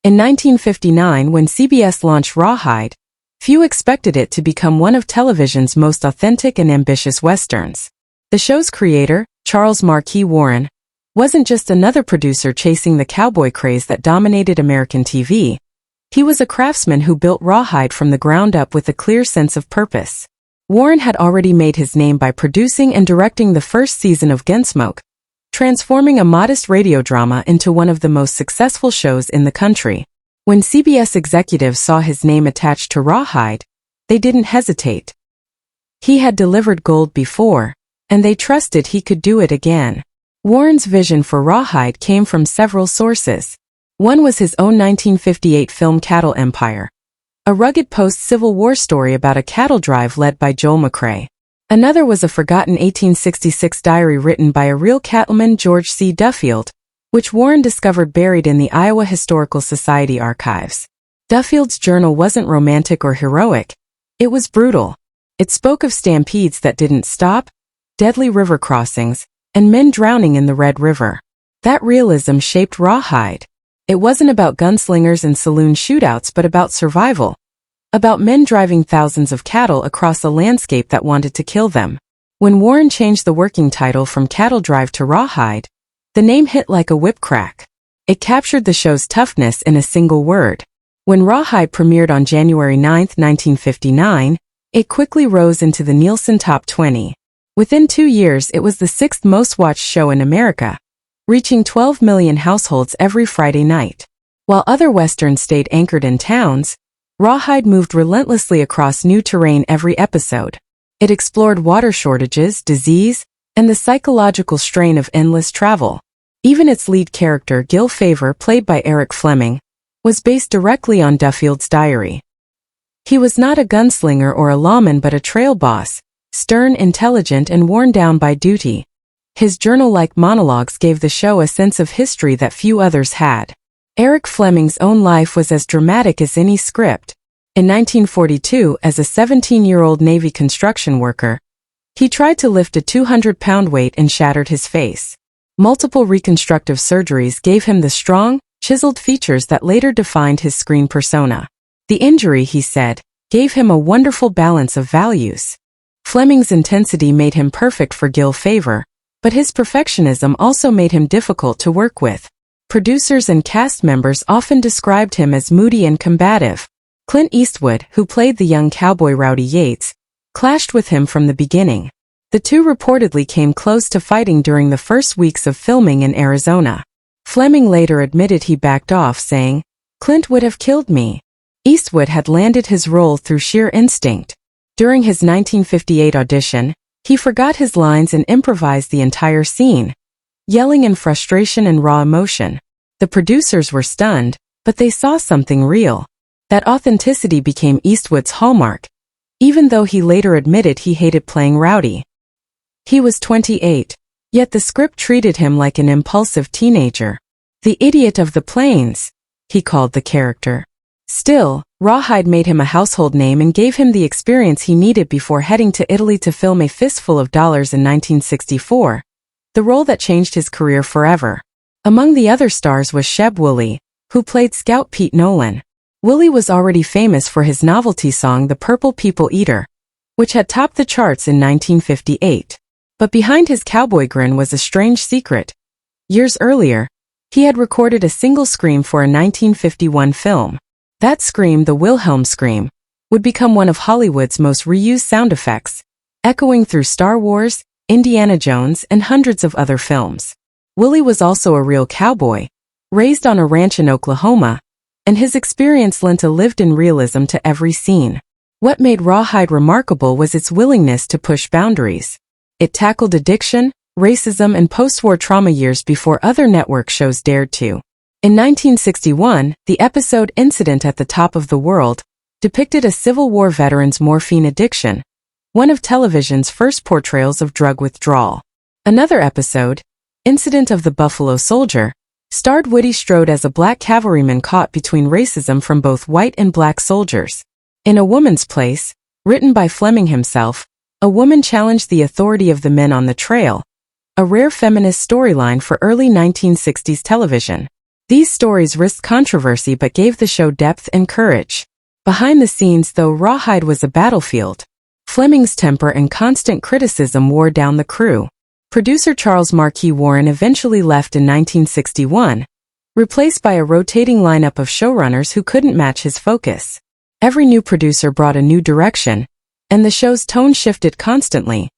In 1959, when CBS launched Rawhide, few expected it to become one of television's most authentic and ambitious westerns. The show's creator, Charles Marquis Warren, wasn't just another producer chasing the cowboy craze that dominated American TV. He was a craftsman who built Rawhide from the ground up with a clear sense of purpose. Warren had already made his name by producing and directing the first season of Gunsmoke, transforming a modest radio drama into one of the most successful shows in the country. When CBS executives saw his name attached to Rawhide, they didn't hesitate. He had delivered gold before, and they trusted he could do it again. Warren's vision for Rawhide came from several sources. One was his own 1958 film Cattle Empire, a rugged post-Civil War story about a cattle drive led by Joel McCrea. Another was a forgotten 1866 diary written by a real cattleman, George C. Duffield, which Warren discovered buried in the Iowa Historical Society archives. Duffield's journal wasn't romantic or heroic. It was brutal. It spoke of stampedes that didn't stop, deadly river crossings, and men drowning in the Red River. That realism shaped Rawhide. It wasn't about gunslingers and saloon shootouts but about survival. About men driving thousands of cattle across a landscape that wanted to kill them. When Warren changed the working title from Cattle Drive to Rawhide, the name hit like a whip crack. It captured the show's toughness in a single word. When Rawhide premiered on January 9, 1959, it quickly rose into the Nielsen Top 20. Within 2 years, it was the sixth most-watched show in America, reaching 12 million households every Friday night. While other westerns stayed anchored in towns, Rawhide moved relentlessly across new terrain every episode. It explored water shortages, disease, and the psychological strain of endless travel. Even its lead character, Gil Favor, played by Eric Fleming, was based directly on Duffield's diary. He was not a gunslinger or a lawman but a trail boss, stern, intelligent, and worn down by duty. His journal-like monologues gave the show a sense of history that few others had. Eric Fleming's own life was as dramatic as any script. In 1942, as a 17-year-old Navy construction worker, he tried to lift a 200-pound weight and shattered his face. Multiple reconstructive surgeries gave him the strong, chiseled features that later defined his screen persona. The injury, he said, gave him a wonderful balance of values. Fleming's intensity made him perfect for Gil Favor, but his perfectionism also made him difficult to work with. Producers and cast members often described him as moody and combative. Clint Eastwood, who played the young cowboy Rowdy Yates, clashed with him from the beginning. The two reportedly came close to fighting during the first weeks of filming in Arizona. Fleming later admitted he backed off, saying, "Clint would have killed me." Eastwood had landed his role through sheer instinct. During his 1958 audition, he forgot his lines and improvised the entire scene, yelling in frustration and raw emotion. The producers were stunned, but they saw something real. That authenticity became Eastwood's hallmark, even though he later admitted he hated playing Rowdy. He was 28, yet the script treated him like an impulsive teenager. "The idiot of the plains," he called the character. Still, Rawhide made him a household name and gave him the experience he needed before heading to Italy to film A Fistful of Dollars in 1964, the role that changed his career forever. Among the other stars was Sheb Wooley, who played Scout Pete Nolan. Wooley was already famous for his novelty song The Purple People Eater, which had topped the charts in 1958. But behind his cowboy grin was a strange secret. Years earlier, he had recorded a single scream for a 1951 film. That scream, the Wilhelm scream, would become one of Hollywood's most reused sound effects, echoing through Star Wars, Indiana Jones, and hundreds of other films. Wooley was also a real cowboy, raised on a ranch in Oklahoma, and his experience lent a lived-in realism to every scene. What made Rawhide remarkable was its willingness to push boundaries. It tackled addiction, racism, and post-war trauma years before other network shows dared to. In 1961, the episode Incident at the Top of the World depicted a Civil War veteran's morphine addiction, one of television's first portrayals of drug withdrawal. Another episode, Incident of the Buffalo Soldier, starred Woody Strode as a black cavalryman caught between racism from both white and black soldiers. In A Woman's Place, written by Fleming himself, a woman challenged the authority of the men on the trail, a rare feminist storyline for early 1960s television. These stories risked controversy but gave the show depth and courage. Behind the scenes, though, Rawhide was a battlefield. Fleming's temper and constant criticism wore down the crew. Producer Charles Marquis Warren eventually left in 1961, replaced by a rotating lineup of showrunners who couldn't match his focus. Every new producer brought a new direction, and the show's tone shifted constantly,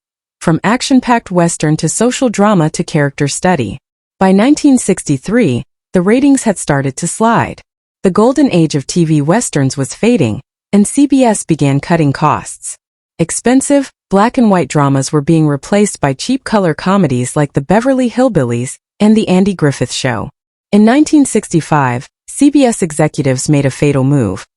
from action-packed Western to social drama to character study. By 1963, the ratings had started to slide. The golden age of TV Westerns was fading, and CBS began cutting costs. Expensive, black-and-white dramas were being replaced by cheap color comedies like The Beverly Hillbillies and The Andy Griffith Show. In 1965, CBS executives made a fatal move.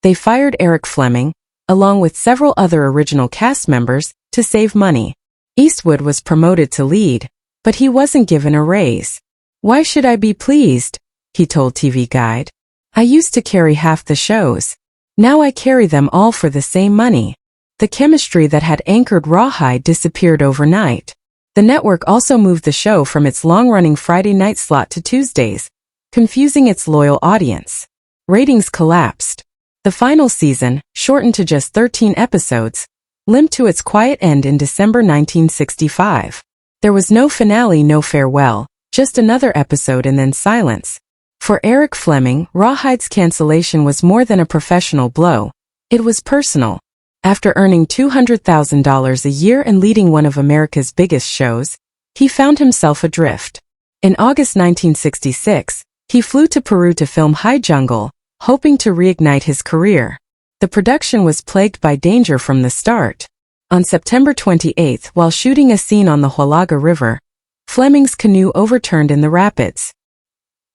They fired Eric Fleming, along with several other original cast members, to save money. Eastwood was promoted to lead, but he wasn't given a raise. "Why should I be pleased?" he told TV Guide. "I used to carry half the shows. Now I carry them all for the same money." The chemistry that had anchored Rawhide disappeared overnight. The network also moved the show from its long-running Friday night slot to Tuesdays, confusing its loyal audience. Ratings collapsed. The final season, shortened to just 13 episodes, limped to its quiet end in December 1965. There was no finale, no farewell, just another episode and then silence. For Eric Fleming, Rawhide's cancellation was more than a professional blow. It was personal. After earning $200,000 a year and leading one of America's biggest shows, he found himself adrift. In August 1966, he flew to Peru to film High Jungle, hoping to reignite his career. The production was plagued by danger from the start. On September 28, while shooting a scene on the Hualaga River, Fleming's canoe overturned in the rapids.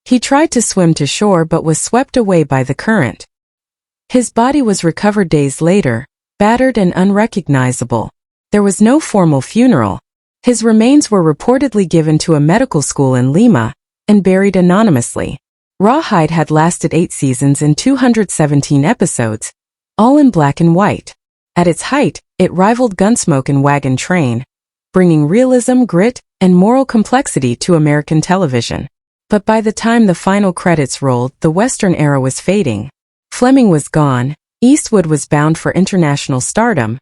He tried to swim to shore but was swept away by the current. His body was recovered days later, battered and unrecognizable. There was no formal funeral. His remains were reportedly given to a medical school in Lima and buried anonymously. Rawhide had lasted 8 seasons and 217 episodes, all in black and white. At its height, it rivaled Gunsmoke and Wagon Train, bringing realism, grit, and moral complexity to American television. But by the time the final credits rolled, the Western era was fading. Fleming was gone, Eastwood was bound for international stardom,